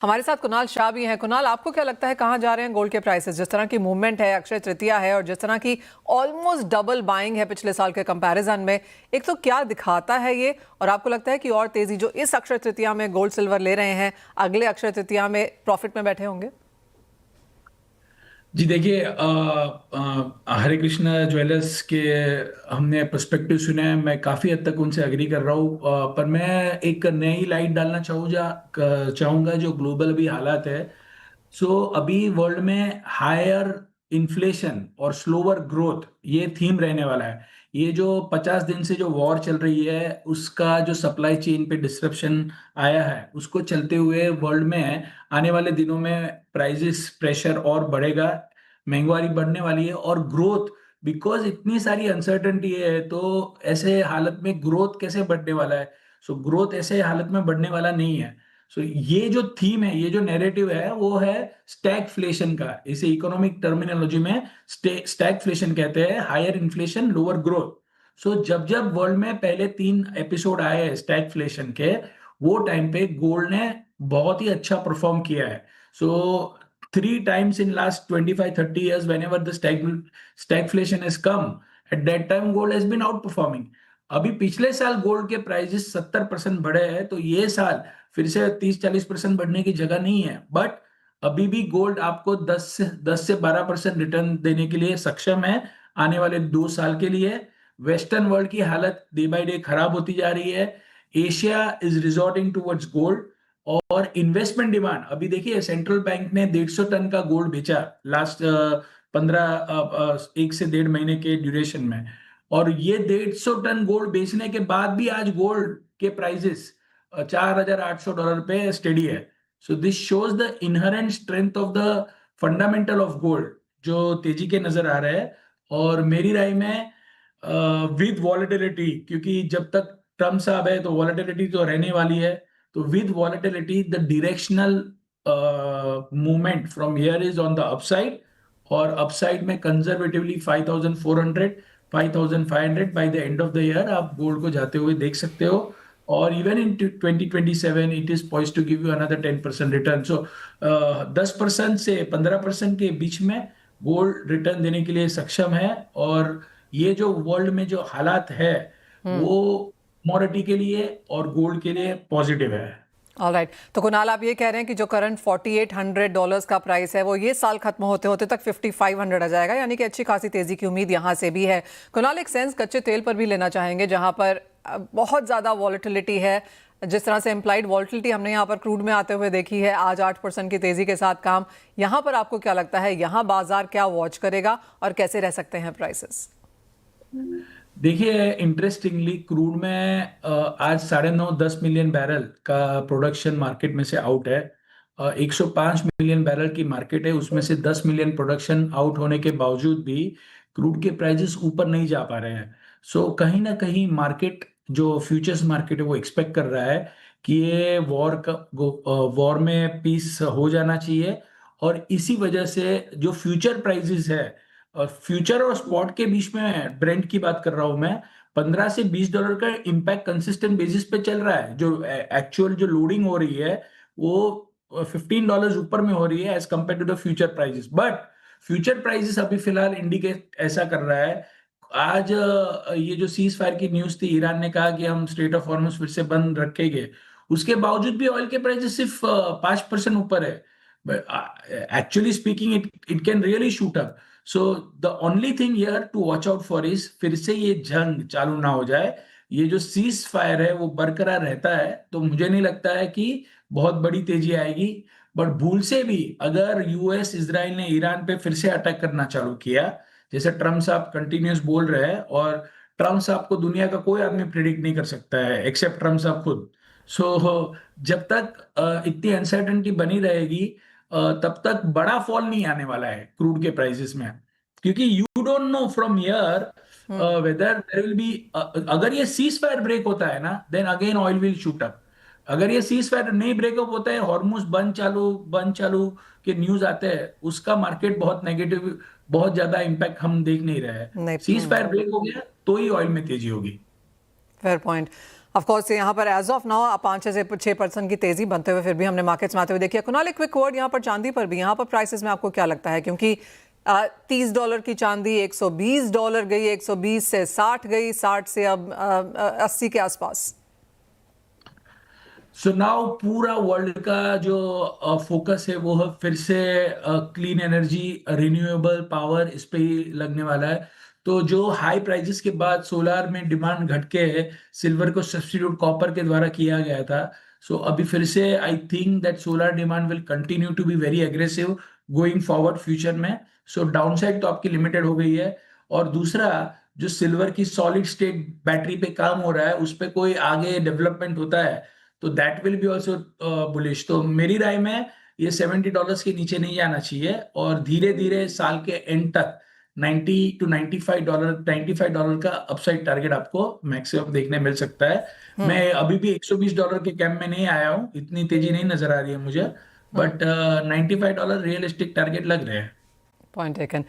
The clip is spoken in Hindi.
हमारे साथ कुणाल शाह भी हैं। कुणाल, आपको क्या लगता है कहाँ जा रहे हैं गोल्ड के प्राइसेस? जिस तरह की मूवमेंट है, अक्षय तृतीया है और जिस तरह की ऑलमोस्ट डबल बाइंग है पिछले साल के कंपैरिजन में, एक तो क्या दिखाता है ये, और आपको लगता है कि और तेजी जो इस अक्षय तृतीया में गोल्ड सिल्वर ले रहे हैं अगले अक्षय तृतीया में प्रॉफिट में बैठे होंगे? जी देखिए, हरे कृष्णा ज्वेलर्स के हमने पर्सपेक्टिव सुने हैं। मैं काफ़ी हद तक उनसे एग्री कर रहा हूँ, पर मैं एक नई लाइट डालना चाहूँगा जो ग्लोबल अभी हालात है। अभी वर्ल्ड में हायर इन्फ्लेशन और स्लोअर ग्रोथ ये थीम रहने वाला है। ये जो 50 दिन से जो वॉर चल रही है उसका जो सप्लाई चेन पे डिस्रप्शन आया है उसको चलते हुए वर्ल्ड में आने वाले दिनों में प्राइजेस प्रेशर और बढ़ेगा, महंगाई बढ़ने वाली है और ग्रोथ, बिकॉज इतनी सारी अनसर्टेनिटी है तो ऐसे हालत में ग्रोथ कैसे बढ़ने वाला है? ग्रोथ ऐसे हालत में बढ़ने वाला नहीं है। ये जो थीम है, ये जो नैरेटिव है वो है स्टैगफ्लेशन का। इसे इकोनॉमिक टर्मिनोलॉजी में स्टैगफ्लेशन कहते हैं, हायर इन्फ्लेशन लोअर ग्रोथ। जब जब वर्ल्ड में पहले 3 एपिसोड आए हैं स्टैगफ्लेशन के, वो टाइम पे गोल्ड ने बहुत ही अच्छा परफॉर्म किया है। सो 3 times in last 25-30 years, whenever the stagflation has come, at that time gold has been outperforming. अभी पिछले साल गोल्ड के प्राइजेस 70% बढ़े हैं, तो ये साल फिर से 30-40% बढ़ने की जगह नहीं है। बट अभी भी गोल्ड आपको 10 से 12% रिटर्न देने के लिए सक्षम है आने वाले 2 साल के लिए। वेस्टर्न वर्ल्ड की हालत डे बाय डे खराब होती जा रही है। Asia is resorting towards gold. और इन्वेस्टमेंट डिमांड, अभी देखिए सेंट्रल बैंक ने 150 टन का गोल्ड बेचा लास्ट 1 से 1.5 महीने के ड्यूरेशन में। और ये 150 टन गोल्ड बेचने के बाद भी आज गोल्ड के प्राइसेस $4,800 पे स्टेडी है। This shows the inherent strength of the fundamental of gold जो तेजी के नजर आ रहे हैं। और मेरी राय में विद वॉलेटिलिटी, क्योंकि जब तक ट्रम्प साहब है तो वॉलेटिलिटी तो रहने वाली है। तो with volatility, the directional movement from here is on the upside। और upside में conservatively 5,400 5,500 by the end of the year आप गोल्ड को जाते हुए देख सकते हो। और even in 2027 it is poised to give you another 10% return. 10% से 15% के बीच में गोल्ड रिटर्न देने के लिए सक्षम है। और ये जो वर्ल्ड में जो हालात है वो कमोडिटी के लिए और गोल्ड के लिए पॉजिटिव है। ऑलराइट, तो कुणाल, आप ये कह रहे हैं कि जो करंट $4,800 का प्राइस है वो ये साल खत्म होते होते तक 5,500 आ जाएगा, यानी कि अच्छी खासी तेजी की उम्मीद यहाँ से भी है। कुणाल, एक सेंस कच्चे तेल पर भी लेना चाहेंगे जहाँ पर बहुत ज़्यादा वॉलेटिलिटी है। जिस तरह से इम्प्लाइड वॉलेटिलिटी हमने यहाँ पर क्रूड में आते हुए देखी है, आज 8% की तेजी के साथ काम। यहाँ पर आपको क्या लगता है, यहाँ बाजार क्या वॉच करेगा और कैसे रह सकते हैं प्राइसेस? देखिए, इंटरेस्टिंगली क्रूड में आज 9.5-10 मिलियन बैरल का प्रोडक्शन मार्केट में से आउट है। 105 मिलियन बैरल की मार्केट है, उसमें से 10 मिलियन प्रोडक्शन आउट होने के बावजूद भी क्रूड के प्राइसेस ऊपर नहीं जा पा रहे हैं। कहीं ना कहीं मार्केट, जो फ्यूचर्स मार्केट है, वो एक्सपेक्ट कर रहा है कि ये वॉर में पीस हो जाना चाहिए। और इसी वजह से जो फ्यूचर प्राइसेस है, और फ्यूचर और स्पॉट के बीच में ब्रेंट की बात कर रहा हूं मैं, $15 से $20 का इम्पैक्ट कंसिस्टेंट बेसिस पे चल रहा है। जो एक्चुअल जो लोडिंग हो रही है वो $15 ऊपर में हो रही है as compare to the future prices. But future prices अभी फिलहाल इंडिकेट ऐसा कर रहा है। आज ये जो सीज फायर की न्यूज थी, ईरान ने कहा कि हम स्ट्रेट ऑफ हॉर्मुज फिर से बंद रखेंगे, उसके बावजूद भी ऑयल के प्राइसेस सिर्फ 5% ऊपर है। Actually speaking it can really shoot up. The only thing here to watch out for is फिर से ये जंग चालू ना हो जाए। ये जो सीज फायर है वो बरकरार रहता है तो मुझे नहीं लगता है कि बहुत बड़ी तेजी आएगी। बट भूल से भी अगर यूएस इजराइल ने ईरान पे फिर से अटैक करना चालू किया, जैसे ट्रम्प साहब कंटिन्यूस बोल रहे हैं, और ट्रम्प साहब को दुनिया का कोई आदमी प्रिडिक्ट नहीं कर सकता है एक्सेप्ट ट्रम्प साहब खुद। जब तक इतनी अनसर्टेनिटी बनी रहेगी, तब तक बड़ा फॉल नहीं आने वाला है क्रूड के प्राइसेस में। क्योंकि you don't know from here whether there will be, अगर ये सीज फायर ब्रेक होता है ना, then again oil will shoot up. अगर ये सीज फायर नहीं ब्रेकअप होता है, हॉर्मुज बंद चालू के न्यूज आते हैं, उसका मार्केट बहुत नेगेटिव, बहुत ज्यादा इंपैक्ट हम देख नहीं रहे हैं। नहीं। सीज फायर ब्रेक हो गया तो ही ऑयल में तेजी होगी। Fair point. ऑफ कोर्स यहाँ पर एज ऑफ नाउ 5 से 6% की तेजी बनते हुए फिर भी हमने मार्केट्स में आते हुए देखिए। कुणाल, एक क्विक वर्ड यहाँ पर चांदी पर भी, यहाँ पर प्राइसेस में आपको क्या लगता है? क्योंकि $30 की चांदी $120 गई, 120 से 60 गई, 60 से अब 80 के आसपास। सो नाउ पूरा वर्ल्ड का जो फोकस है वो है फिर से क्लीन एनर्जी, रिन्यूएबल पावर, इस पे ही लगने वाला है। तो जो हाई प्राइजेस के बाद सोलार में डिमांड घट के सिल्वर को सब्स्टिट्यूट कॉपर के द्वारा किया गया था। सो अभी फिर से I think that solar demand will continue to be very aggressive going forward future में। सो डाउनसाइड तो आपकी लिमिटेड हो गई है। और दूसरा, जो सिल्वर की सॉलिड स्टेट बैटरी पे काम हो रहा है उस पे कोई आगे डेवलपमेंट होता है तो that will be also bullish. तो मेरी राय में ये $70 के नीचे नहीं जाना चाहिए और धीरे धीरे साल के एंड तक $90 to $95 का अपसाइड टारगेट आपको मैक्सिमम देखने मिल सकता है। मैं अभी भी $120 के कैंप में नहीं आया हूँ, इतनी तेजी नहीं नजर आ रही है मुझे, बट $95 रियलिस्टिक टारगेट लग रहे हैं। Point taken.